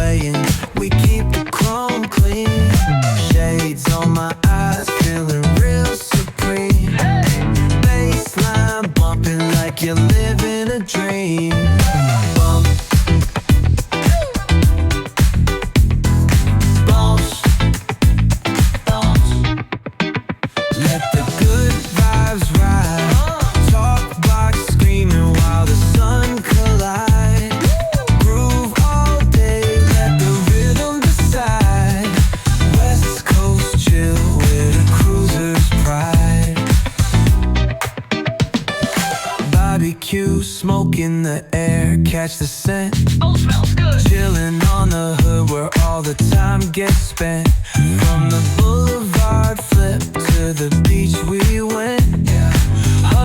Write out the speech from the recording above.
swaying, we keep the chrome clean. Shades on my eyes, feeling real supreme. Baseline bumping like you're living a dream. Bump. Bounce. Bounce. Let the good vibes ride. Talk box screaming while the sun collide. Groove all day, let the rhythm decide. West Coast chill with a cruiser's pride. Barbecue, smoke in the air, catch the scent. Oh, smells good. Chillin' on the hood where all the time gets spent. From the boulevard flip to the beach we went.